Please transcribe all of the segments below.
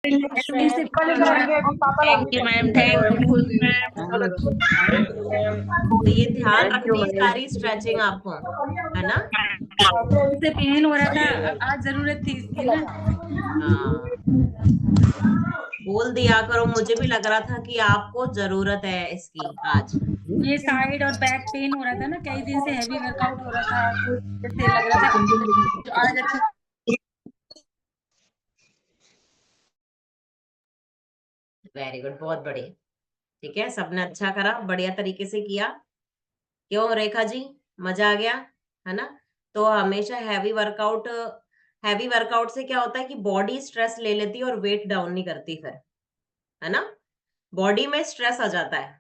Thank you ma'am, thank you ma'am. तो ये ध्यान थैंक यू रखनी मैम। सारी स्ट्रेचिंग आपको, है ना? से पेन हो रहा था, आज जरूरत थी इसकी ना। हाँ, बोल दिया करो, मुझे भी लग रहा था कि आपको जरूरत है इसकी आज। ये साइड और बैक पेन हो रहा था ना, कई दिन से हैवी वर्कआउट हो रहा था, तो जैसे लग रहा था आज अच्छा। वेरी गुड, बहुत बढ़िया। ठीक है, सबने अच्छा करा, बढ़िया तरीके से किया। क्यों रेखा जी, मजा आ गया, है ना? तो हमेशा हैवी वर्कआउट से क्या होता है कि बॉडी स्ट्रेस ले लेती है और वेट डाउन नहीं करती फिर, है ना? बॉडी में स्ट्रेस आ जाता है,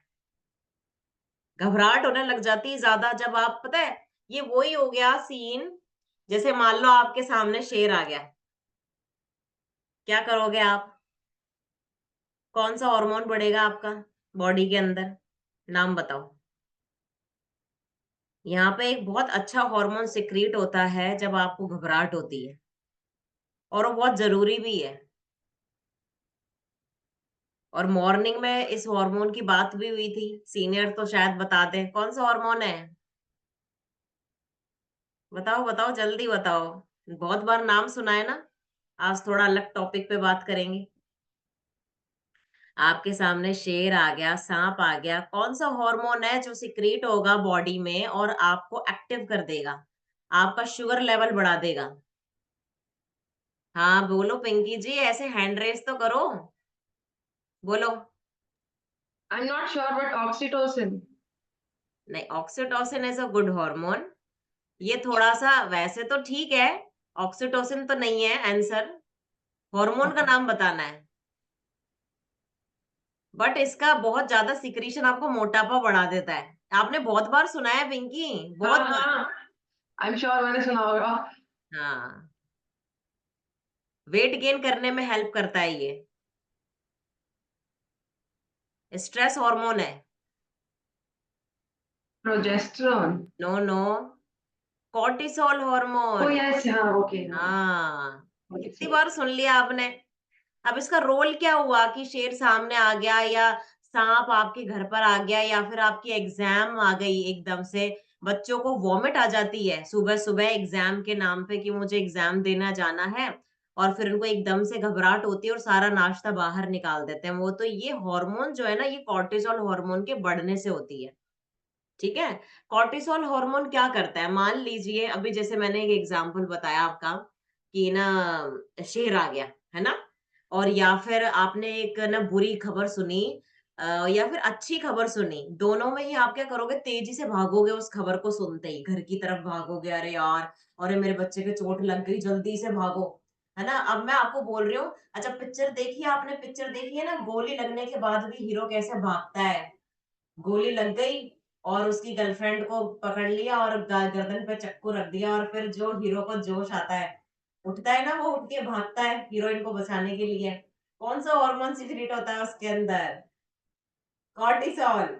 घबराहट होने लग जाती है ज्यादा, जब आप, पता है, ये वही हो गया सीन, जैसे मान लो आपके सामने शेर आ गया, क्या करोगे आप? कौन सा हार्मोन बढ़ेगा आपका बॉडी के अंदर? नाम बताओ। यहाँ पे एक बहुत अच्छा हार्मोन सिक्रीट होता है जब आपको घबराहट होती है, और वो बहुत जरूरी भी है। और मॉर्निंग में इस हार्मोन की बात भी हुई थी, सीनियर तो शायद बता दें कौन सा हार्मोन है। बताओ बताओ, जल्दी बताओ, बहुत बार नाम सुना है ना। आज थोड़ा अलग टॉपिक पे बात करेंगे। आपके सामने शेर आ गया, सांप आ गया, कौन सा हार्मोन है जो सिक्रीट होगा बॉडी में और आपको एक्टिव कर देगा, आपका शुगर लेवल बढ़ा देगा? हाँ बोलो पिंकी जी, ऐसे हैंड रेस तो करो, बोलो। I'm not sure, but oxytocin. नहीं, oxytocin is a good hormone. ये थोड़ा सा वैसे तो ठीक है, ऑक्सीटोसिन तो नहीं है आंसर, हार्मोन का नाम बताना है। बट इसका बहुत ज्यादा सिक्रीशन आपको मोटापा बढ़ा देता है, आपने बहुत बार सुना है पिंकी, बहुत हाँ बार। हाँ, I'm sure मैंने सुना होगा। हाँ, वेट गेन करने में हेल्प करता है ये, स्ट्रेस हार्मोन है। प्रोजेस्टेरोन। नो नो, कॉर्टिसोल ओ हार्मोन। यस, हाँ ओके हाँ। हाँ, कितनी बार सुन लिया आपने? अब इसका रोल क्या हुआ कि शेर सामने आ गया, या सांप आपके घर पर आ गया, या फिर आपकी एग्जाम आ गई एकदम से, बच्चों को वॉमिट आ जाती है सुबह सुबह एग्जाम के नाम पे कि मुझे एग्जाम देना जाना है, और फिर उनको एकदम से घबराहट होती है और सारा नाश्ता बाहर निकाल देते हैं वो, तो ये हार्मोन जो है ना, ये कॉर्टिसोल हार्मोन के बढ़ने से होती है। ठीक है, कॉर्टिसोल हार्मोन क्या करता है, मान लीजिए अभी जैसे मैंने एक एग्जांपल बताया आपका कि ना शेर आ गया, है ना? और या फिर आपने एक ना बुरी खबर सुनी, या फिर अच्छी खबर सुनी, दोनों में ही आप क्या करोगे, तेजी से भागोगे उस खबर को सुनते ही, घर की तरफ भागोगे, अरे यार, अरे मेरे बच्चे के चोट लग गई, जल्दी से भागो, है ना? अब मैं आपको बोल रही हूँ, अच्छा पिक्चर देखी है आपने, पिक्चर देखी है ना, गोली लगने के बाद भी हीरो कैसे भागता है, गोली लग गई और उसकी गर्लफ्रेंड को पकड़ लिया और गर्दन पे चक्कू रख दिया, और फिर जो हीरो को जोश आता है, उठता है ना, वो उठ के भागता है हीरोइन को बचाने के लिए। कौन सा हार्मोन सीक्रेट होता है उसके अंदर? कॉर्टिसोल।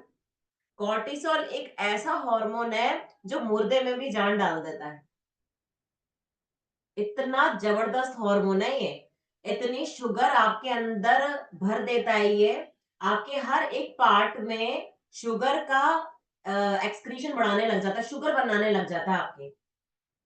कॉर्टिसोल एक ऐसा हार्मोन है जो मुर्दे में भी जान डाल देता है, इतना जबरदस्त हार्मोन है ये, इतनी शुगर आपके अंदर भर देता है ये, आपके हर एक पार्ट में शुगर का एक्सक्रीशन बढ़ाने लग जाता है, शुगर बनाने लग जाता है आपके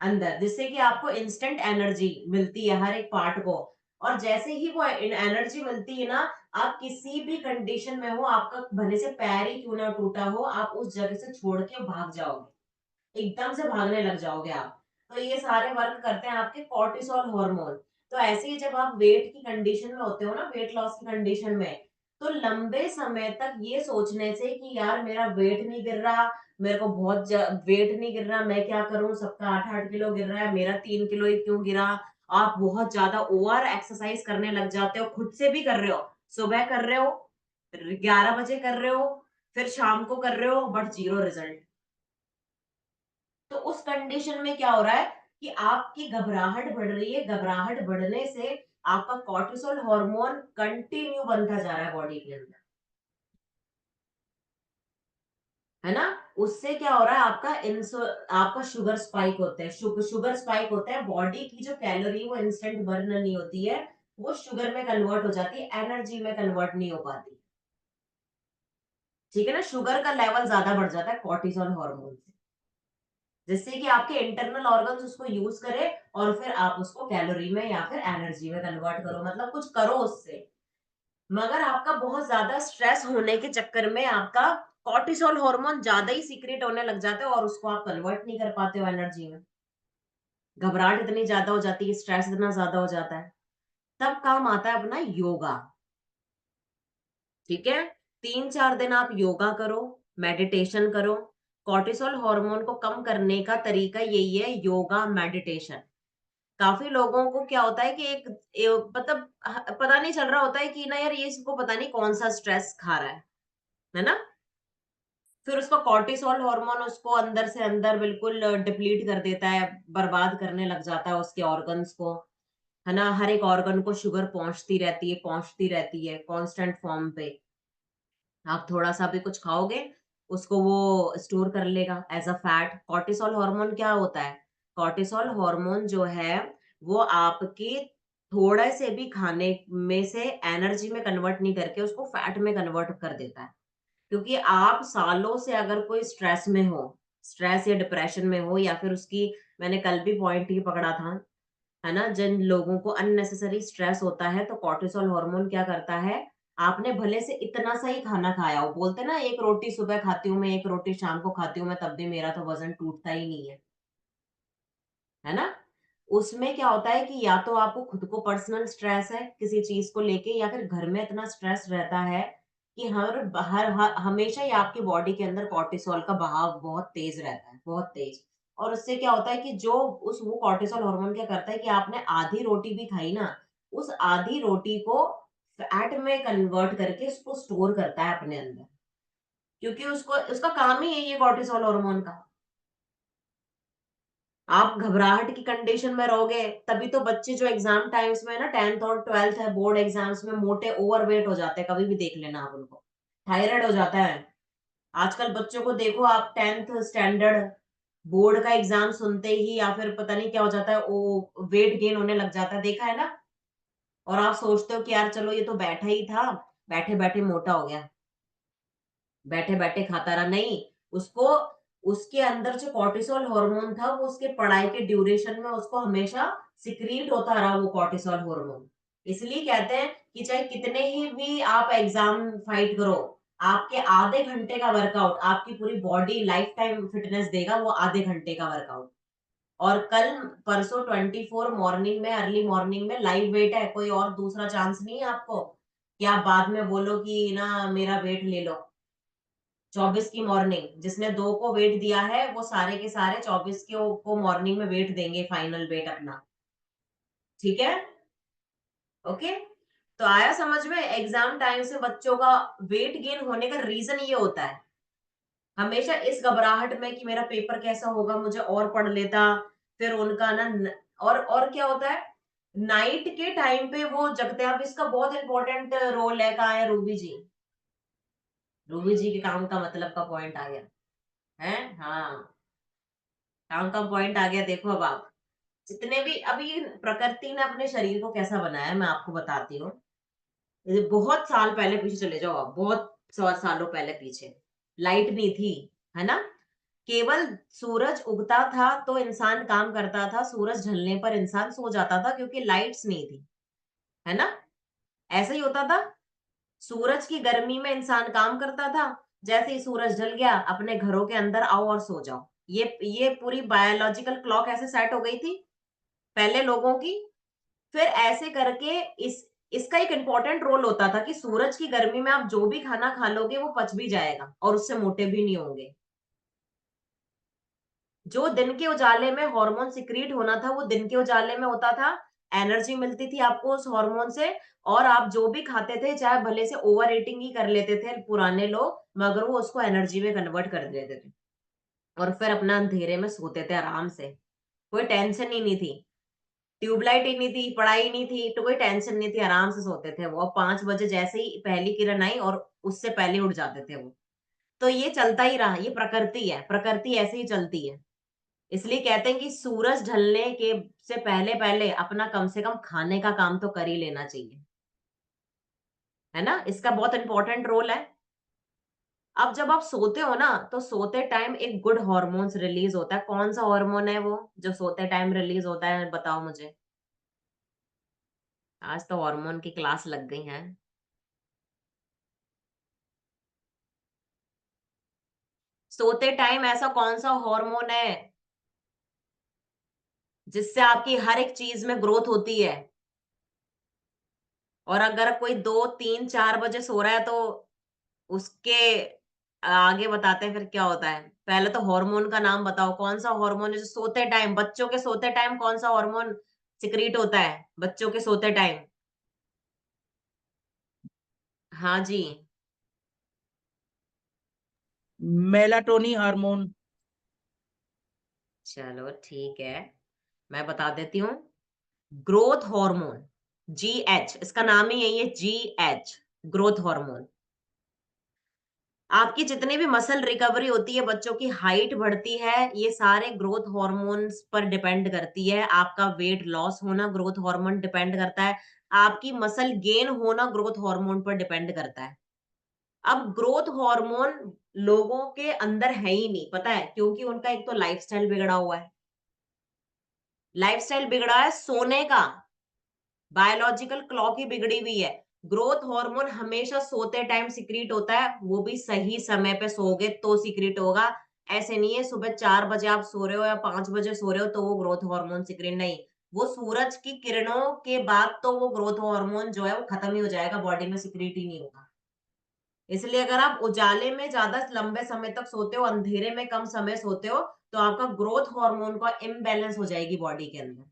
अंदर, जिससे कि आपको इंस्टेंट एनर्जी मिलती है हर एक पार्ट को। और जैसे ही वो एनर्जी मिलती है ना, आप किसी भी कंडीशन में हो, आपका भले से पैर ही क्यों ना टूटा हो, आप उस जगह से छोड़ के भाग जाओगे, एकदम से भागने लग जाओगे आप। तो ये सारे वर्क करते हैं आपके कॉर्टिसोल हार्मोन। तो ऐसे ही जब आप वेट की कंडीशन में होते हो ना, वेट लॉस की कंडीशन में, तो लंबे समय तक ये सोचने से कि यार मेरा वेट नहीं गिर रहा, मेरे को बहुत वेट नहीं गिर रहा, मैं क्या करूं, सबका 8-8 किलो गिर रहा है, मेरा 3 किलो ही क्यों गिरा, आप बहुत ज्यादा ओवर एक्सरसाइज करने लग जाते हो, खुद से भी कर रहे हो, सुबह कर रहे हो, 11 बजे कर रहे हो, फिर शाम को कर रहे हो, बट जीरो रिजल्ट। तो उस कंडीशन में क्या हो रहा है कि आपकी घबराहट बढ़ रही है, घबराहट बढ़ने से आपका कॉर्टिसोल हार्मोन कंटिन्यू बनता जा रहा है बॉडी के अंदर, है ना? उससे क्या हो रहा है, आपका शुगर स्पाइक होता है, शुगर स्पाइक होता है, बॉडी की जो कैलोरी वो इंस्टेंट बर्न नहीं होती है, वो शुगर में कन्वर्ट हो जाती है, एनर्जी में कन्वर्ट नहीं हो पाती। ठीक है ना, शुगर का लेवल ज्यादा बढ़ जाता है कॉर्टिसोल हार्मोन से, जिससे कि आपके इंटरनल ऑर्गन्स उसको यूज करें और फिर आप उसको कैलोरी में या फिर एनर्जी में कन्वर्ट करो, मतलब कुछ करो उससे। मगर आपका बहुत ज्यादा स्ट्रेस होने के चक्कर में आपका कॉर्टिसोल हार्मोन ज्यादा ही सीक्रेट होने लग जाता है और उसको आप कन्वर्ट नहीं कर पाते हो एनर्जी में। घबराहट इतनी ज्यादा हो जाती है, स्ट्रेस इतना ज्यादा हो जाता है, तब काम आता है अपना योगा। ठीक है, 3-4 दिन आप योगा करो, मेडिटेशन करो। कॉर्टिसोल हार्मोन को कम करने का तरीका यही है, योगा मेडिटेशन। काफी लोगों को क्या होता है कि मतलब पता नहीं चल रहा होता है कि ना यार ये इसको पता नहीं कौन सा स्ट्रेस खा रहा है ना। फिर उसका कॉर्टिसोल हार्मोन उसको अंदर से अंदर बिल्कुल डिप्लीट कर देता है, बर्बाद करने लग जाता है उसके ऑर्गन्स को, है ना। हर एक ऑर्गन को शुगर पहुंचती रहती है कांस्टेंट फॉर्म पे। आप थोड़ा सा भी कुछ खाओगे, उसको वो स्टोर कर लेगा as a fat. Cortisol hormone क्या होता है? कॉर्टिसोल हार्मोन जो है वो आपके थोड़े से भी खाने में से एनर्जी में कन्वर्ट नहीं करके उसको फैट में कन्वर्ट कर देता है। क्योंकि आप सालों से अगर कोई स्ट्रेस में हो, स्ट्रेस या डिप्रेशन में हो, या फिर उसकी, मैंने कल भी पॉइंट ही पकड़ा था, है ना, जिन लोगों को अननेसेसरी स्ट्रेस होता है तो कॉर्टिसोल हार्मोन क्या करता है, आपने भले से इतना सा ही खाना खाया हो, बोलते ना एक रोटी सुबह खाती हूँ मैं, एक रोटी शाम को खाती हूँ मैं, तब भी मेरा तो वजन टूटता ही नहीं है ना। उसमें क्या होता है कि या तो आपको खुद को पर्सनल स्ट्रेस है किसी चीज को लेके, या फिर घर में इतना स्ट्रेस रहता है कि हमेशा ही आपकी बॉडी के अंदर कॉर्टिसोल का बहाव बहुत तेज रहता है, बहुत तेज। और उससे क्या होता है कि जो उस वो कॉर्टिसोल हार्मोन क्या करता है कि आपने आधी रोटी भी खाई ना, उस आधी रोटी को फैट में कन्वर्ट करके उसको स्टोर करता है अपने अंदर, क्योंकि उसको उसका काम ही है ये कॉर्टिसोल हार्मोन का। आप घबराहट की कंडीशन में रहोगे, तभी तो बच्चे जो एग्जाम टाइम्स में ना 10th और 12th है बोर्ड एग्जाम्स में मोटे ओवरवेट हो जाते हैं, कभी भी देख लेना आप उनको, थायराइड हो जाता है। आजकल बच्चों को देखो आप, 10th स्टैंडर्ड बोर्ड का एग्जाम सुनते ही या फिर पता नहीं क्या हो जाता है, वो वेट गेन होने लग जाता है, देखा है ना। और आप सोचते हो कि यार चलो ये तो बैठा ही था, बैठे बैठे मोटा हो गया, बैठे बैठे खाता रहा, नहीं। उसको, उसके अंदर जो कॉर्टिसोल हार्मोन था वो उसके पढ़ाई के ड्यूरेशन में उसको हमेशा सिक्रीट होता रहा वो कॉर्टिसोल हार्मोन। इसलिए कहते हैं कि चाहे कितने ही भी आप एग्जाम फाइट करो, आपके आधे घंटे का वर्कआउट आपकी पूरी बॉडी लाइफ टाइम फिटनेस देगा, वो आधे घंटे का वर्कआउट। और कल परसों 24 मॉर्निंग में, अर्ली मॉर्निंग में लाइव वेट है, कोई और दूसरा चांस नहीं है आपको कि आप बाद में बोलो कि ना मेरा वेट ले लो। 24 की मॉर्निंग, जिसने 2 को वेट दिया है वो सारे के सारे 24 को मॉर्निंग में वेट देंगे, फाइनल वेट अपना। ठीक है, ओके। तो आया समझ में, एग्जाम टाइम से बच्चों का वेट गेन होने का रीजन ये होता है, हमेशा इस घबराहट में कि मेरा पेपर कैसा होगा, मुझे और पढ़ लेता। फिर उनका ना और क्या होता है, नाइट के टाइम पे वो जगते हैं। अब इसका बहुत इंपॉर्टेंट रोल है, कहा है रूबी जी, रूबी जी के काम का मतलब का पॉइंट आ गया है। हाँ, काम का पॉइंट आ गया, देखो अब आप जितने भी, अभी प्रकृति ने अपने शरीर को कैसा बनाया है मैं आपको बताती हूँ। ये बहुत साल पहले पीछे चले जाओ आप, बहुत 100 सालों पहले पीछे, लाइट नहीं थी, है ना। केवल सूरज उगता था तो इंसान काम करता था, सूरज ढलने पर इंसान सो जाता था, क्योंकि लाइट्स नहीं थी, है ना। ऐसा ही होता था, सूरज की गर्मी में इंसान काम करता था, जैसे ही सूरज ढल गया अपने घरों के अंदर आओ और सो जाओ। ये पूरी बायोलॉजिकल क्लॉक ऐसे सेट हो गई थी पहले लोगों की। फिर ऐसे करके इस इसका एक इंपॉर्टेंट रोल होता था कि सूरज की गर्मी में आप जो भी खाना खा लोगे वो पच भी जाएगा और उससे मोटे भी नहीं होंगे। जो दिन के उजाले में हार्मोन सिक्रीट होना था वो दिन के उजाले में होता था, एनर्जी मिलती थी आपको उस हार्मोन से। और आप जो भी खाते थे, चाहे भले से ओवर ईटिंग ही कर लेते थे पुराने लोग, मगर वो उसको एनर्जी में कन्वर्ट कर देते थे और फिर अपना अंधेरे में सोते थे आराम से। कोई टेंशन ही नहीं थी, ट्यूबलाइट ही नहीं थी, पढ़ाई नहीं थी, तो कोई टेंशन नहीं थी, आराम से सोते थे वो। 5 बजे जैसे ही पहली किरण आई और उससे पहले उठ जाते थे वो। तो ये चलता ही रहा, ये प्रकृति है, प्रकृति ऐसे ही चलती है। इसलिए कहते हैं कि सूरज ढलने के से पहले पहले अपना कम से कम खाने का काम तो कर ही लेना चाहिए, है ना? इसका बहुत इंपॉर्टेंट रोल है। अब जब आप सोते हो ना, तो सोते टाइम एक गुड हार्मोन्स रिलीज होता है। कौन सा हार्मोन है वो जो सोते टाइम रिलीज होता है, बताओ मुझे। आज तो हार्मोन की क्लास लग गई है। सोते टाइम ऐसा कौन सा हार्मोन है जिससे आपकी हर एक चीज में ग्रोथ होती है? और अगर कोई 2, 3, 4 बजे सो रहा है तो उसके आगे बताते हैं फिर क्या होता है। पहले तो हार्मोन का नाम बताओ, कौन सा हार्मोन है जो सोते टाइम, बच्चों के सोते टाइम कौन सा हार्मोन सिक्रीट होता है बच्चों के सोते टाइम? हाँ जी, मेलाटोनी हार्मोन। चलो ठीक है, मैं बता देती हूँ। ग्रोथ हार्मोन, GH, इसका नाम ही यही है, GH, ग्रोथ हार्मोन। आपकी जितनी भी मसल रिकवरी होती है, बच्चों की हाइट बढ़ती है, ये सारे ग्रोथ हार्मोन्स पर डिपेंड करती है। आपका वेट लॉस होना ग्रोथ हार्मोन डिपेंड करता है। आपकी मसल गेन होना ग्रोथ हार्मोन पर डिपेंड करता है। अब ग्रोथ हार्मोन लोगों के अंदर है ही नहीं, पता है? क्योंकि उनका एक तो लाइफस्टाइल बिगड़ा हुआ है। लाइफस्टाइल बिगड़ा है सोने का, बायोलॉजिकल क्लॉक ही बिगड़ी हुई है। ग्रोथ हार्मोन हमेशा सोते टाइम सिक्रीट होता है, वो भी सही समय पे सोओगे तो सिक्रीट होगा। ऐसे नहीं है सुबह 4 बजे आप सो रहे हो या 5 बजे सो रहे हो तो वो ग्रोथ हार्मोन सिक्रीट नहीं। वो सूरज की किरणों के बाद तो वो ग्रोथ हार्मोन जो है वो खत्म ही हो जाएगा, बॉडी में सिक्रीट ही नहीं होगा। इसलिए अगर आप उजाले में ज्यादा लंबे समय तक सोते हो, अंधेरे में कम समय सोते हो, तो आपका ग्रोथ हार्मोन का इम्बैलेंस हो जाएगी बॉडी के अंदर।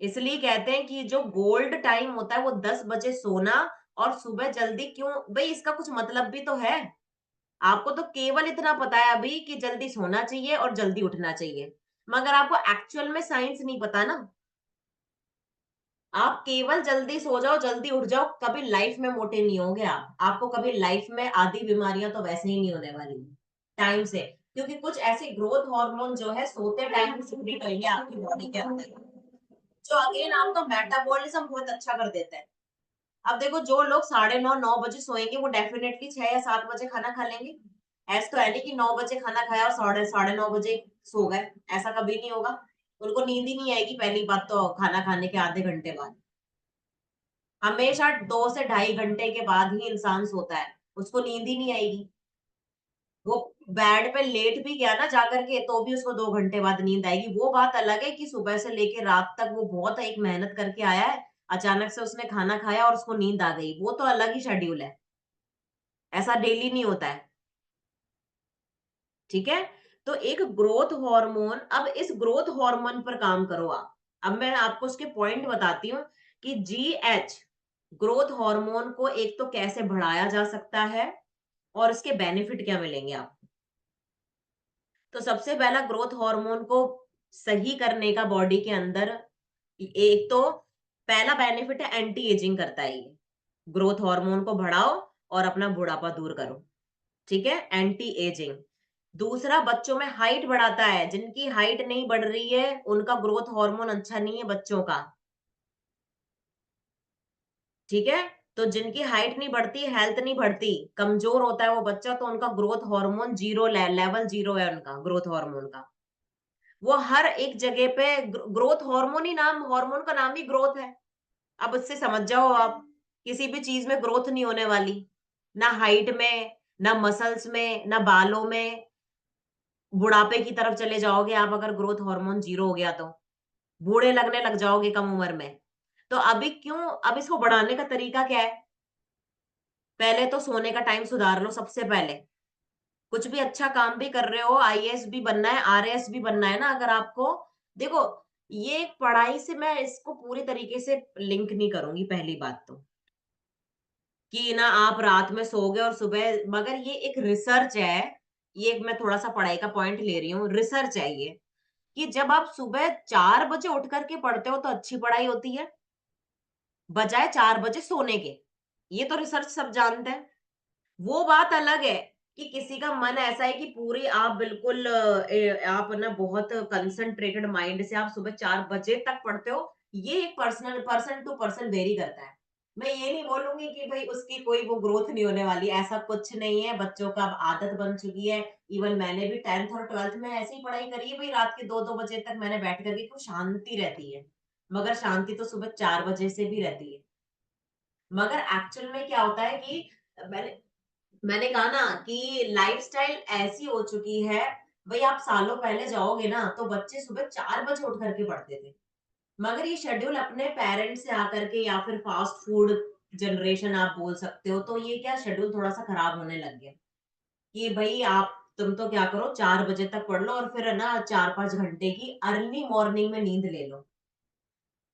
इसलिए कहते हैं कि जो गोल्ड टाइम होता है वो 10 बजे सोना और सुबह जल्दी क्यों, भाई इसका कुछ मतलब भी तो है। आपको तो केवल इतना पता है अभी कि जल्दी सोना चाहिए और जल्दी उठना चाहिए, मगर आपको एक्चुअल में साइंस नहीं पता ना। आप केवल जल्दी सो जाओ जल्दी उठ जाओ, कभी लाइफ में मोटे नहीं होगे आप। आपको कभी लाइफ में आधी बीमारियां तो वैसे ही नहीं होने वाली टाइम से, क्योंकि कुछ ऐसे ग्रोथ हार्मोन जो है सोते टाइम सिक्रीट होंगे आपकी बॉडी के अंदर, जो अगेन आपका मेटाबॉलिज्म बहुत अच्छा कर देता है। अब देखो जो लोग 9:30 9 बजे सोएंगे वो डेफिनेटली 6 या 7 बजे खाना खा लेंगे। ऐसा तो है नहीं कि 9 बजे खाना खाया और साढ़े साढ़े 9 बजे सो गए, ऐसा कभी नहीं होगा। उनको नींद ही नहीं आएगी पहली बात तो, खाना खाने के आधे घंटे बाद। हमेशा 2 से ढाई घंटे के बाद ही इंसान सोता है, उसको नींद ही नहीं आएगी। वो बेड पे लेट भी गया ना जाकर के तो भी उसको 2 घंटे बाद नींद आएगी। वो बात अलग है कि सुबह से लेके रात तक वो बहुत एक मेहनत करके आया है, अचानक से उसने खाना खाया और उसको नींद आ गई, वो तो अलग ही शेड्यूल है। ऐसा डेली नहीं होता है, ठीक है? तो एक ग्रोथ हार्मोन, अब इस ग्रोथ हार्मोन पर काम करो आप। अब मैं आपको उसके पॉइंट बताती हूँ कि GH ग्रोथ हार्मोन को एक तो कैसे बढ़ाया जा सकता है और इसके बेनिफिट क्या मिलेंगे आपको। तो सबसे पहला ग्रोथ हार्मोन को सही करने का बॉडी के अंदर, एक तो पहला बेनिफिट है एंटी एजिंग करता है ये। ग्रोथ हार्मोन को बढ़ाओ और अपना बुढ़ापा दूर करो, ठीक है? Anti ageing. दूसरा बच्चों में हाइट बढ़ाता है, जिनकी हाइट नहीं बढ़ रही है उनका ग्रोथ हार्मोन अच्छा नहीं है बच्चों का, ठीक है? तो जिनकी हाइट नहीं बढ़ती, हेल्थ नहीं बढ़ती, कमजोर होता है वो बच्चा, तो उनका growth hormone zero, level zero है उनका ग्रोथ हार्मोन का। वो हर एक जगह पे ग्रोथ हार्मोन ही नाम, हार्मोन का नाम ही ग्रोथ है। अब उससे समझ जाओ आप, किसी भी चीज में ग्रोथ नहीं होने वाली, ना हाइट में, ना मसल्स में, ना बालों में। बुढ़ापे की तरफ चले जाओगे आप अगर ग्रोथ हार्मोन जीरो हो गया तो, बूढ़े लगने लग जाओगे कम उम्र में। तो अभी क्यों, अब इसको बढ़ाने का तरीका क्या है? पहले तो सोने का टाइम सुधार लो सबसे पहले। कुछ भी अच्छा काम भी कर रहे हो, IAS भी बनना है, RAS भी बनना है ना अगर आपको, देखो ये पढ़ाई से मैं इसको पूरी तरीके से लिंक नहीं करूंगी पहली बात तो, कि ना आप रात में सोओगे और सुबह, मगर ये एक रिसर्च है, ये मैं थोड़ा सा पढ़ाई का पॉइंट ले रही हूँ, रिसर्च है ये, कि जब आप सुबह 4 बजे उठ करके पढ़ते हो तो अच्छी पढ़ाई होती है, बजाय 4 बजे सोने के। ये तो रिसर्च सब जानते हैं। वो बात अलग है कि किसी का मन ऐसा है कि पूरी आप बिल्कुल आप ना बहुत कंसंट्रेटेड माइंड से आप सुबह 4 बजे तक पढ़ते हो, ये एक पर्सन टू पर्सन वेरी करता है। मैं ये नहीं बोलूँगी कि भई उसकी कोई वो ग्रोथ नहीं होने वाली, ऐसा कुछ नहीं है, बच्चों का अब आदत बन चुकी है। इवन मैंने भी 10th और 12th में ऐसी ही पढ़ाई करी है, भई रात के 2-2 बजे तक मैंने बैठ कर के खूब शांति रहती है। मगर शांति तो सुबह 4 बजे से भी रहती है। मगर एक्चुअल में क्या होता है कि मैंने मैंने कहा ना कि लाइफस्टाइल ऐसी हो चुकी है, भई आप सालों पहले जाओगे ना तो बच्चे सुबह 4 बजे उठ करके पढ़ते थे। मगर ये शेड्यूल अपने पेरेंट्स से आकर के या फिर फास्ट फूड जनरेशन आप बोल सकते हो, तो ये क्या शेड्यूल थोड़ा-सा खराब होने लग गया, कि भई आप तुम तो क्या करो 4 बजे तक पढ़ लो और फिर है ना 4-5 घंटे की अर्ली मॉर्निंग में नींद ले लो।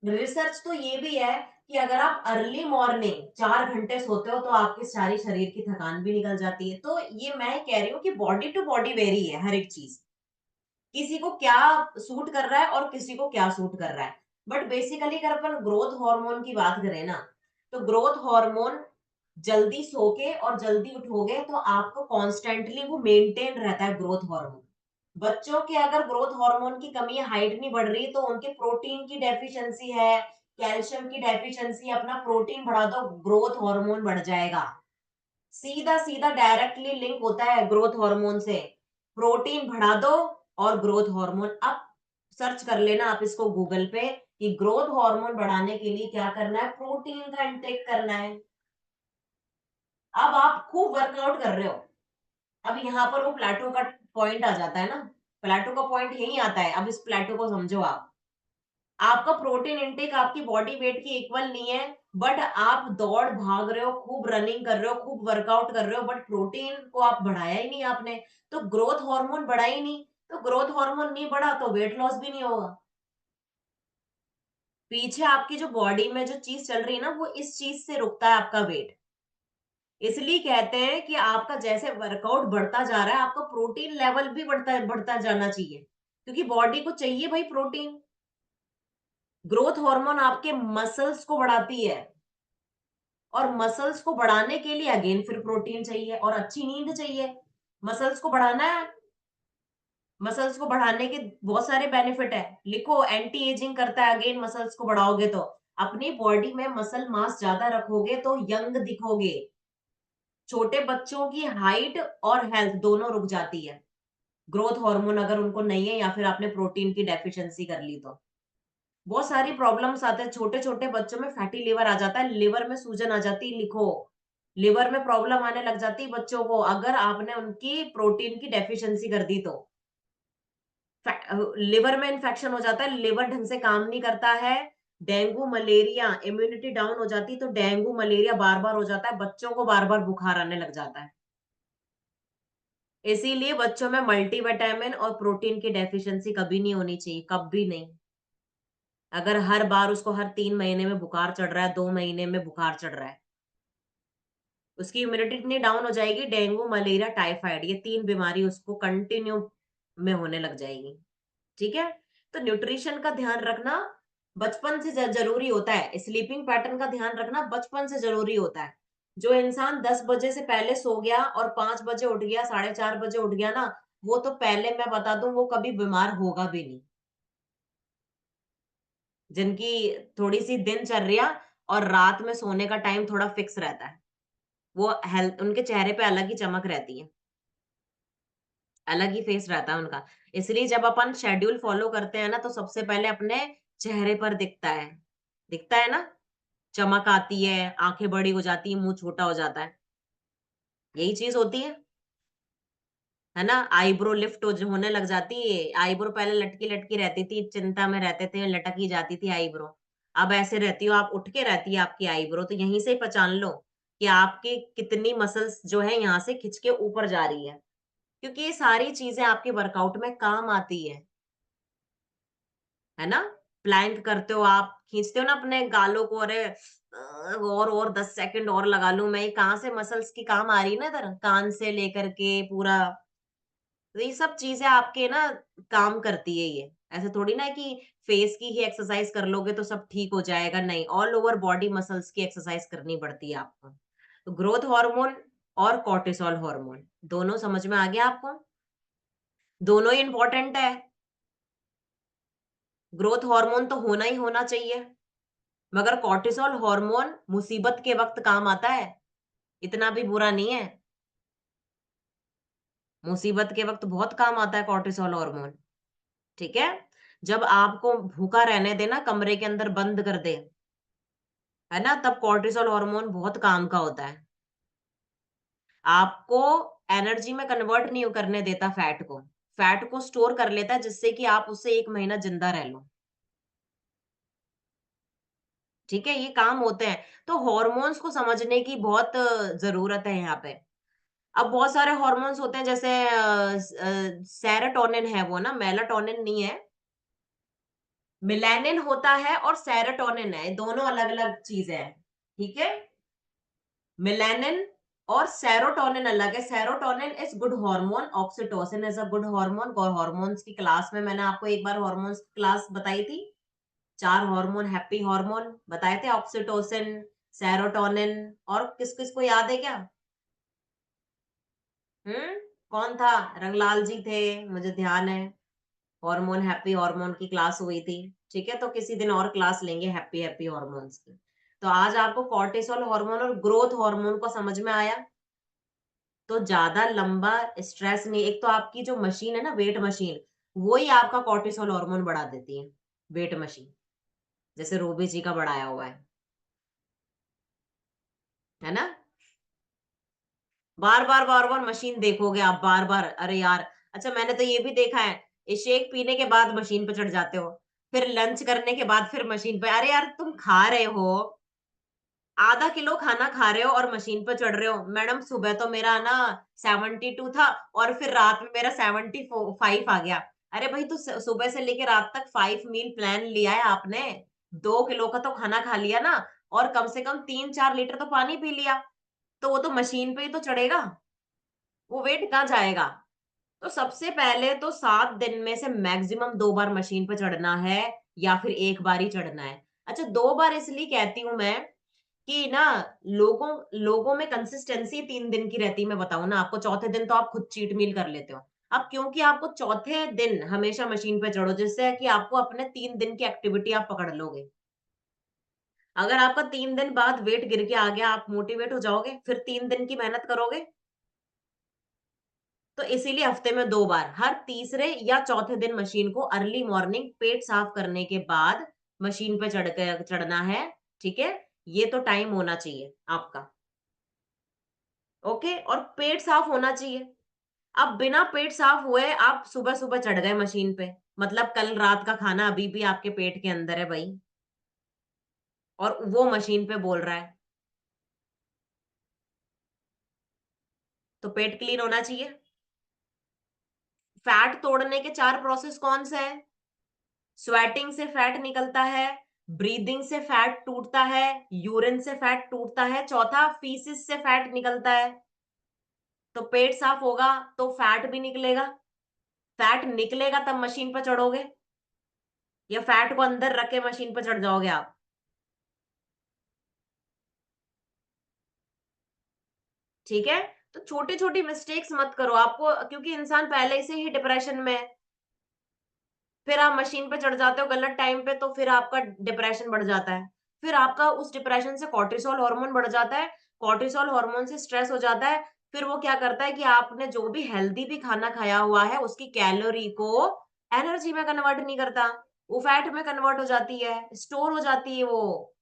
रिसर्च तो ये भी है कि अगर आप अर्ली मॉर्निंग 4 घंटे सोते हो तो आपके सारी शरीर की थकान भी निकल जाती है। तो ये मैं कह रही हूँ कि बॉडी टू बॉडी वेरी है हर एक चीज़। किसी को क्या सूट कर रहा है और किसी को क्या सूट कर रहा है। बट बेसिकली अगर अपन ग्रोथ हार्मोन की बात करें ना, तो ग्रोथ हार्मोन जल्दी सो के और जल्दी उठोगे तो आपको कॉन्स्टेंटली वो मेंटेन रहता है ग्रोथ हार्मोन। बच्चों के अगर ग्रोथ हार्मोन की कमी है, हाइट नहीं बढ़ रही तो उनके प्रोटीन की डेफिशिएंसी है, कैल्शियम की डेफिशिएंसी, अपना प्रोटीन बढ़ा दो, ग्रोथ हार्मोन बढ़ जाएगा। सीधा-सीधा डायरेक्टली लिंक होता है ग्रोथ हार्मोन से। प्रोटीन बढ़ा दो और ग्रोथ हार्मोन अब सर्च कर लेना आप इसको गूगल पे कि ग्रोथ हार्मोन बढ़ाने के लिए क्या करना है, प्रोटीन का इंटेक करना है। अब आप खूब वर्कआउट कर रहे हो। अब यहाँ पर वो प्लेटो का पॉइंट आ जाता है ना, प्लेटो का पॉइंट यही आता है। अब इस प्लेटो को समझो आप। आपका प्रोटीन इंटेक आपकी बॉडी वेट की इक्वल नहीं है, बट आप दौड़ भाग रहे हो, खूब रनिंग कर रहे हो, खूब वर्कआउट कर रहे हो, बट प्रोटीन को आप बढ़ाया ही नहीं आपने, तो ग्रोथ हार्मोन बढ़ा ही नहीं। तो ग्रोथ हार्मोन नहीं बढ़ा तो वेट लॉस भी नहीं होगा। पीछे आपकी जो बॉडी में जो चीज चल रही है ना, वो इस चीज से रुकता है आपका वेट। इसलिए कहते हैं कि आपका जैसे वर्कआउट बढ़ता जा रहा है, आपका प्रोटीन लेवल भी बढ़ता जाना चाहिए, क्योंकि बॉडी को चाहिए भाई प्रोटीन। ग्रोथ हार्मोन आपके मसल्स को बढ़ाती है और मसल्स को बढ़ाने के लिए अगेन फिर प्रोटीन चाहिए और अच्छी नींद चाहिए। मसल्स को बढ़ाना है, मसल्स को बढ़ाने के बहुत सारे बेनिफिट है। लिखो, एंटी एजिंग करता है अगेन मसल्स को बढ़ाओगे तो। अपनी बॉडी में मसल मास ज्यादा रखोगे तो यंग दिखोगे। छोटे बच्चों की हाइट और हेल्थ दोनों रुक जाती है, ग्रोथ हार्मोन अगर उनको नहीं है या फिर आपने प्रोटीन की डेफिशिएंसी कर ली तो। बहुत सारी प्रॉब्लम्स आते हैं, छोटे-छोटे बच्चों में फैटी लिवर आ जाता है, लिवर में सूजन आ जाती है, लिखो। लिवर में प्रॉब्लम आने लग जाती है बच्चों को, अगर आपने उनकी प्रोटीन की डेफिशिएंसी कर दी तो। लिवर में इन्फेक्शन हो जाता है, लिवर ढंग से काम नहीं करता है, डेंगू, मलेरिया, इम्यूनिटी डाउन हो जाती है, तो डेंगू, मलेरिया बार-बार हो जाता है, बच्चों को बार-बार बुखार आने लग जाता है। इसीलिए बच्चों में मल्टीविटामिन और प्रोटीन की डेफिशिएंसी कभी नहीं होनी चाहिए, कभी नहीं। अगर हर बार उसको हर 3 महीने में बुखार चढ़ रहा है, 2 महीने में बुखार चढ़ रहा है, उसकी इम्यूनिटी इतनी डाउन हो जाएगी, डेंगू, मलेरिया, टाइफाइड ये 3 बीमारी उसको कंटिन्यू में होने लग जाएगी। ठीक है? तो न्यूट्रिशन का ध्यान रखना बचपन से ज़रूरी होता है। स्लीपिंग पैटर्न का ध्यान रखना बचपन से ज़रूरी होता है। जो इंसान 10 बजे से पहले सो गया और 5 बजे उठ गया, साढ़े 4 बजे उठ गया ना, वो तो पहले मैं बता दूँ वो कभी बीमार होगा भी नहीं। जिनकी थोड़ी-सी दिनचर्या और रात में सोने का टाइम थोड़ा फिक्स रहता है। वो हेल्थ उनके चेहरे पे अलग ही चमक रहती है, अलग ही फेस रहता है उनका। इसलिए जब अपन शेड्यूल फ़ॉलो करते हैं ना, तो सबसे पहले अपने चेहरे पर दिखता है। दिखता है ना? चमक आती है, आँखें बड़ी हो जाती हैं, मुँह छोटा हो जाता है। यही चीज़ होती है ना? आईब्रो लिफ्ट होने लग जाती है। आईब्रो पहले लटकी-लटकी रहती थी, चिंता में रहते थे, लटक ही जाती थी आईब्रो। अब ऐसे रहती हो, आप उठ के रहती है आपकी आईब्रो, तो यहीं से ही पहचान लो कि आपकी कितनी मसल्स जो है यहाँ से खिंच के ऊपर जा रही है। क्योंकि ये सारी चीज़ें आपके वर्कआउट में काम आती है ना? प्लैंक करते हो आप, खींचते हो ना अपने गालों को, अरे और 10 सेकंड और लगा लूँ मैं, ये कहाँ से मसल्स की काम आ रही है ना इधर, कान से लेकर के पूरा। तो ये सब चीज़ें आपके ना काम करती है ये। ऐसे थोड़ी ना कि फेस की ही एक्सरसाइज कर लोगे तो सब ठीक हो जाएगा, नहीं, ऑल ओवर बॉडी मसल्स की एक्सरसाइज करनी पड़ती है आपको। तो ग्रोथ हार्मोन और कॉर्टिसोल हार्मोन। दोनों समझ में आ गया आपको? दोनों ही इंपॉर्टेंट है। ग्रोथ हार्मोन तो होना ही होना चाहिए, मगर कॉर्टिसोल हार्मोन मुसीबत के वक्त काम आता है, इतना भी बुरा नहीं है। मुसीबत के वक्त बहुत काम आता है कॉर्टिसोल हार्मोन, ठीक है? जब आपको भूखा रहने देना, कमरे के अंदर बंद कर दे, है ना? तब कॉर्टिसोल हार्मोन बहुत काम का होता है। आपको एनर्जी में कन्वर्ट नहीं करने देता फैट को। फैट को स्टोर कर लेता है जिससे कि आप उससे 1 महीना जिंदा रह लो। ठीक है? ये काम होते हैं। तो हॉर्मोन्स को समझने की बहुत ज़रूरत है यहाँ पे। अब बहुत सारे हॉर्मोन्स होते हैं जैसे सेरोटोनिन है वो ना, मेलाटोनिन नहीं है। मेलानिन होता है और सेरोटोनिन है, दोनों अलग-अलग चीज़ें हैं। ठीक है? मेलानिन और सेरोटोनिन अलग है। Serotonin is good hormone, oxytocin is a good hormone. Hormones की क्लास में मैंने आपको एक बार हार्मोन्स की क्लास बताई थी। 4 हार्मोन, हैप्पी हार्मोन बताए थे, ऑक्सीटोसिन, सेरोटोनिन, और किस-किस को याद है क्या? हुँ? कौन था? रंगलाल जी थे, मुझे ध्यान है। हार्मोन, हैप्पी हार्मोन की क्लास हुई थी। ठीक है? तो किसी दिन और क्लास लेंगे हैप्पी हैप्पी हार्मोन्स की। तो आज आपको कॉर्टिसोल हार्मोन और ग्रोथ हार्मोन को समझ में आया? तो ज़्यादा लंबा स्ट्रेस नहीं, एक तो आपकी जो मशीन है ना, वेट मशीन, वो ही आपका कॉर्टिसोल हार्मोन बढ़ा देती है, वेट मशीन। जैसे रूबी जी का बढ़ाया हुआ है ना? बार-बार मशीन देखोगे आप, बार-बार, अरे यार! अच्छा, मैंने तो ये भी देखा है, ये शेक पीने के बाद मशीन पे चढ़ जाते हो, फिर लंच करने के बाद फिर मशीन पे, अरे यार तुम खा रहे हो, आधा किलो खाना खा रहे हो और मशीन पे चढ़ रहे हो। मैडम सुबह तो मेरा ना 72 था और फिर रात में मेरा 75 आ गया। अरे भाई, तो सुबह से लेके रात तक 5 मील प्लान लिया है आपने, 2 किलो का तो खाना खा लिया ना, और कम से कम 3-4 लीटर तो पानी पी लिया, तो वो तो मशीन पे ही तो चढ़ेगा, वो वेट कहाँ जाएगा? तो सबसे पहले तो 7 दिन में से मैक्सिमम 2 बार मशीन पे चढ़ना है, या फिर 1 बार ही चढ़ना है। अच्छा, 2 बार इसलिए कहती हूँ मैं कि ना, लोगों लोगों में कंसिस्टेंसी 3 दिन की रहती है, मैं बताऊँ ना आपको, चौथे दिन तो आप खुद चीट मील कर लेते हो। अब क्योंकि आपको चौथे दिन हमेशा मशीन पे चढ़ो, जिससे कि आपको अपने 3 दिन की एक्टिविटी आप पकड़ लोगे। अगर आपका 3 दिन बाद वेट गिर के आ गया, आप मोटिवेट हो जाओगे, फिर 3 दिन की मेहनत करोगे? तो इसीलिए हफ्ते में 2 बार, हर तीसरे या चौथे दिन मशीन को अर्ली मॉर्निंग पेट साफ करने के बाद मशीन पे चढ़ना है, ठीक है? ये तो टाइम होना चाहिए आपका। ओके, और पेट साफ होना चाहिए। अब बिना पेट साफ हुए आप सुबह-सुबह चढ़ गए मशीन पे, मतलब कल रात का खाना अभी भी आपके पेट के अंदर है भई, और वो मशीन पे बोल रहा है, तो पेट क्लीन होना चाहिए। फैट तोड़ने के 4 प्रोसेस कौन से हैं? स्वेटिंग से फैट निकलता है, ब्रीदिंग से फैट टूटता है, यूरिन से फैट टूटता है, चौथा फीसिस से फैट निकलता है। तो पेट साफ होगा तो फैट भी निकलेगा, फैट निकलेगा तब मशीन पर चढ़ोगे, या फैट को अंदर रख के मशीन पर चढ़ जाओगे आप? ठीक है? तो छोटी-छोटी मिस्टेक्स मत करो, आपको, क्योंकि इंसान पहले से ही डिप्रेशन में है, फिर आप मशीन पे चढ़ जाते हो गलत टाइम पे, तो फिर आपका डिप्रेशन बढ़ जाता है। फिर आपका उस डिप्रेशन से कॉर्टिसोल हार्मोन बढ़ जाता है, कॉर्टिसोल हार्मोन से स्ट्रेस हो जाता है, फिर वो क्या करता है कि आपने जो भी हेल्दी भी खाना खाया हुआ है, उसकी कैलोरी को एनर्जी में कन्वर्ट नहीं करता, वो फैट में कन्वर्ट हो जाती है, स्टोर हो जाती है वो।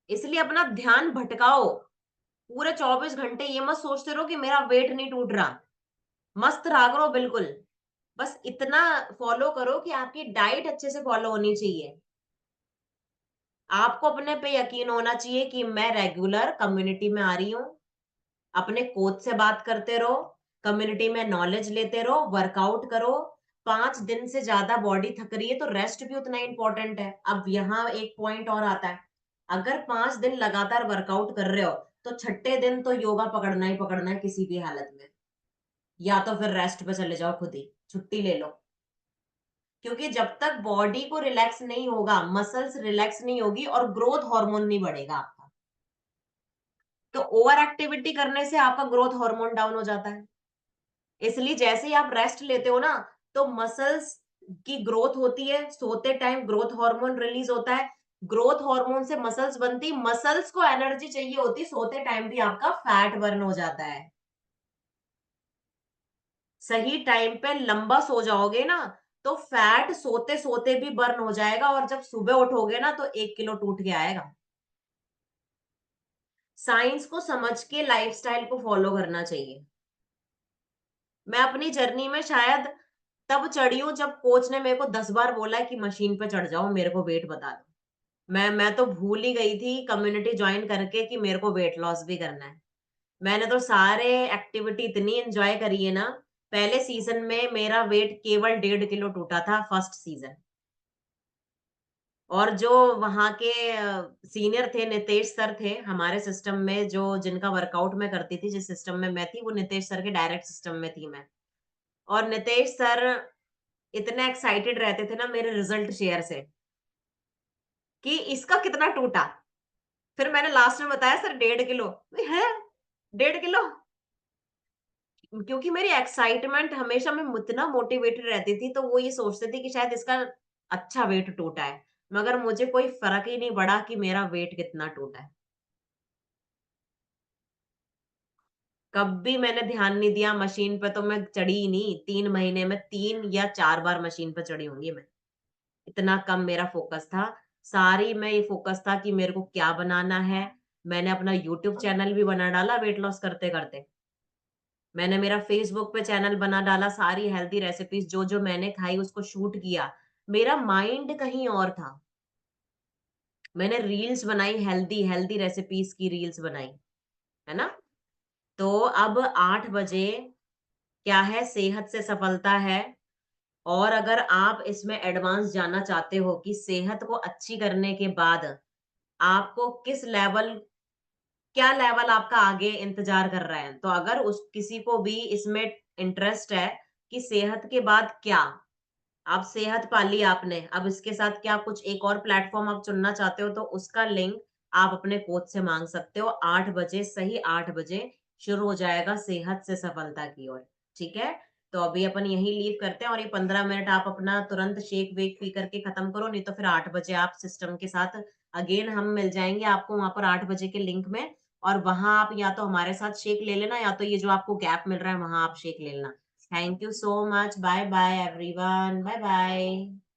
इसलिए अपना ध्यान भटकाओ, पूरे 24 घंटे ये मत सोचते रहो कि मेरा वेट नहीं टूट रहा, मस्त रहा करो बिल्कुल। बस इतना फॉलो करो कि आपकी डाइट अच्छे से फॉलो होनी चाहिए। आपको अपने पे यकीन होना चाहिए कि मैं रेगुलर कम्युनिटी में आ रही हूँ, अपने कोच से बात करते रहो, कम्युनिटी में नॉलेज लेते रहो, वर्कआउट करो। 5 दिन से ज़्यादा बॉडी थक रही है तो रेस्ट भी उतना ही इम्पोर्टेंट है। अब यहाँ एक पॉइंट और आता है, अगर 5 दिन लगातार वर्कआउट कर रहे हो, तो छठे दिन तो योगा पकड़ना ही पकड़ना है किसी भी हालत में, या तो फिर रेस्ट पे चले जाओ, खुद ही छुट्टी ले लो। क्योंकि जब तक बॉडी को रिलैक्स नहीं होगा, मसल्स रिलैक्स नहीं होगी और ग्रोथ हार्मोन नहीं बढ़ेगा आपका। तो ओवर एक्टिविटी करने से आपका ग्रोथ हार्मोन डाउन हो जाता है। इसलिए जैसे ही आप रेस्ट लेते हो ना, तो मसल्स की ग्रोथ होती है, सोते टाइम ग्रोथ हार्मोन रिलीज होता है, ग्रोथ हार्मोन से मसल्स बनती, मसल्स को एनर्जी चाहिए होती, सोते टाइम भी आपका फैट बर्न हो जाता है। सही टाइम पे लंबा सो जाओगे ना, तो फैट सोते सोते भी बर्न हो जाएगा, और जब सुबह उठोगे ना तो 1 किलो टूट के आएगा। साइंस को समझ के लाइफस्टाइल को फॉलो करना चाहिए। मैं अपनी जर्नी में शायद तब चढ़ी हूँ जब कोच ने मेरे को 10 बार बोला है कि मशीन पे चढ़ जाओ, मेरे को वेट बता दो। मैं तो भूल ही गई थी कम्युनिटी जॉइन करके कि मेरे को वेट लॉस भी करना है। मैंने तो सारे एक्टिविटी इतनी एंजॉय करी है ना। पहले सीजन में मेरा वेट केवल 1.5 किलो टूटा था, फर्स्ट सीजन। और जो वहाँ के सीनियर थे, नितेश सर थे हमारे सिस्टम में, जो जिनका वर्कआउट मैं करती थी, जिस सिस्टम में मैं थी, वो नितेश सर के डायरेक्ट सिस्टम में थी मैं। और नितेश सर इतने एक्साइटेड रहते थे ना मेरे रिजल्ट शेयर से, कि इसका कितना टूटा। फिर मैंने लास्ट में बताया सर 1.5 किलो। है 1.5 किलो? क्योंकि मेरी एक्साइटमेंट हमेशा, मैं इतना मोटिवेटेड रहती थी, तो वो ये सोचते थे कि शायद इसका अच्छा वेट टूटा है, मगर मुझे कोई फर्क ही नहीं पड़ा कि मेरा वेट कितना टूटा है। कभी मैंने ध्यान नहीं दिया मशीन पे, तो मैं चढ़ी ही नहीं। 3 महीने में 3 या 4 बार मशीन पे चढ़ी होंगी मैं। इतना कम मेरा फोकस था। सारी में ये फोकस था कि मेरे को क्या बनाना है। मैंने अपना यूट्यूब चैनल भी बना डाला वेट लॉस करते करते। मैंने मेरा फेसबुक पे चैनल बना डाला, सारी हेल्दी रेसिपीज जो जो मैंने खाई उसको शूट किया। मेरा माइंड कहीं और था। मैंने रील्स बनाई, हेल्दी हेल्दी रेसिपीज की रील्स बनाई, है ना। तो अब 8 बजे क्या है, सेहत से सफलता है। और अगर आप इसमें एडवांस जाना चाहते हो कि सेहत को अच्छी करने के बाद आपको किस लेवल, क्या लेवल आपका आगे इंतजार कर रहा है, तो अगर उस किसी को भी इसमें इंटरेस्ट है कि सेहत के बाद क्या, आप सेहत पाली आपने, अब इसके साथ क्या कुछ एक और प्लेटफॉर्म आप चुनना चाहते हो, तो उसका लिंक आप अपने कोच से मांग सकते हो। 8 बजे, सही 8 बजे शुरू हो जाएगा सेहत से सफलता की ओर। ठीक है। तो अभी अपन यही लीव करते हैं, और ये 15 मिनट आप अपना तुरंत शेक वेक पी करके खत्म करो, नहीं तो फिर 8 बजे आप सिस्टम के साथ अगेन हम मिल जाएंगे आपको वहां पर 8 बजे के लिंक में। और वहां आप या तो हमारे साथ शेक ले लेना, या तो ये जो आपको गैप मिल रहा है वहां आप शेक ले लेना। Thank you so much. Bye bye everyone. Bye bye.